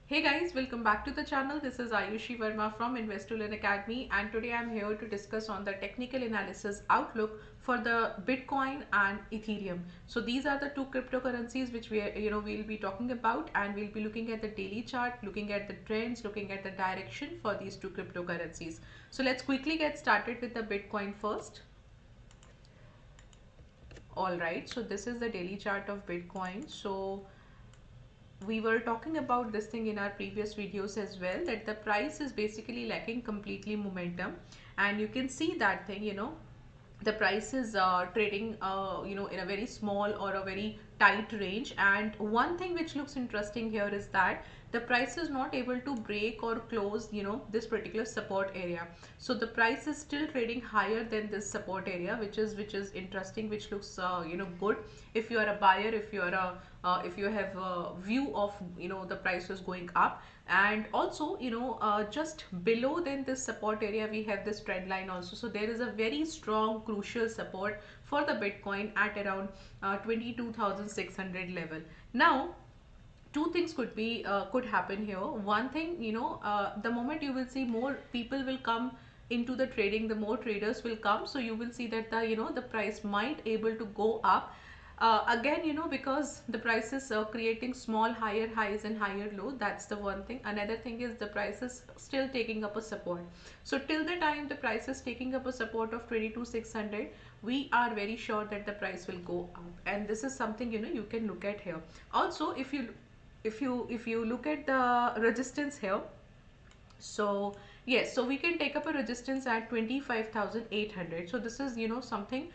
Hey guys, welcome back to the channel. This is Ayushi Verma from Investolearn Academy, and today I'm here to discuss on the technical analysis outlook for the Bitcoin and Ethereum. So these are the two cryptocurrencies which we'll be talking about, and we'll be looking at the daily chart, looking at the trends, looking at the direction for these two cryptocurrencies. So let's quickly get started with the Bitcoin first. All right, so this is the daily chart of Bitcoin. So we were talking about this thing in our previous videos as well, that the price is basically lacking completely momentum, and you can see that thing, the price is trading in a very small or a very tight range. And one thing which looks interesting here is that the price is not able to break or close this particular support area. So the price is still trading higher than this support area, which is interesting, which looks good if you are a buyer, if you have a view of the price is going up. And also just below then this support area we have this trend line also. So there is a very strong crucial support for the Bitcoin at around 22,600 level. Now two things could happen here. One thing, the moment you will see more people will come into the trading, the more traders will come, so you will see that the price might able to go up again, because the price is creating small higher highs and higher low. That's the one thing. Another thing is the price is still taking up a support. So till the time the price is taking up a support of 22,600, we are very sure that the price will go up, and this is something you can look at here. Also, if you look at the resistance here, so yes, so we can take up a resistance at 25,800. So this is something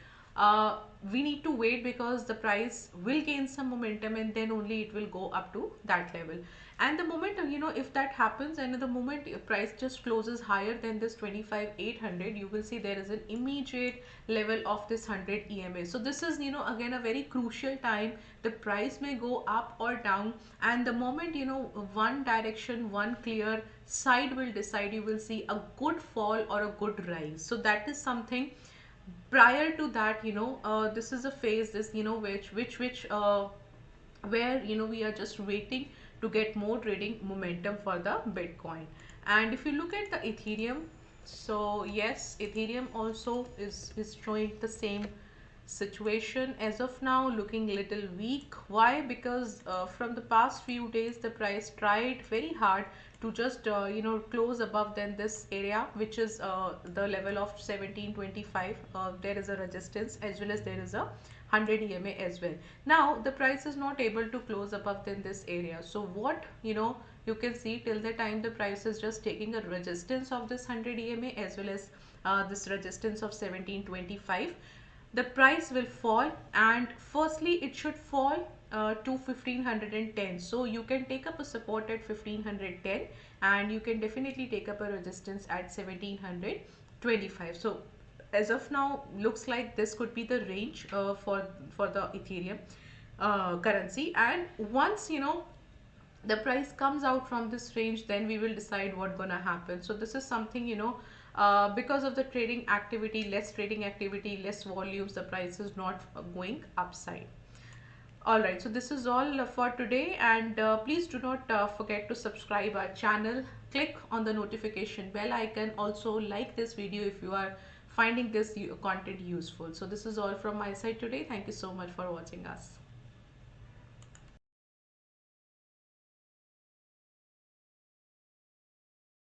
we need to wait, because the price will gain some momentum and then only it will go up to that level. And the moment if that happens, and the moment price just closes higher than this 25,800, you will see there is an immediate level of this 100 EMA. So this is again a very crucial time. The price may go up or down, and the moment one direction, one clear side will decide, you will see a good fall or a good rise. So that is something. Prior to that, this is a phase, this which where we are just waiting to get more trading momentum for the Bitcoin. And if you look at the Ethereum, so yes, Ethereum also is showing the same situation as of now, looking little weak. Why? Because from the past few days the price tried very hard to just close above than this area, which is the level of 1725. There is a resistance, as well as there is a 100 EMA as well. Now the price is not able to close above than this area. So what you can see, till the time the price is just taking a resistance of this 100 EMA as well as this resistance of 1725, the price will fall. And firstly it should fall to 1510. So you can take up a support at 1510, and you can definitely take up a resistance at 1725. So as of now, looks like this could be the range for the Ethereum currency. And once the price comes out from this range, then we will decide what gonna happen. So this is something, because of the trading activity, less trading activity, less volumes, the price is not going upside. Alright, so this is all for today, and please do not forget to subscribe our channel. Click on the notification bell icon. Also like this video if you are finding this content useful. So this is all from my side today. Thank you so much for watching us.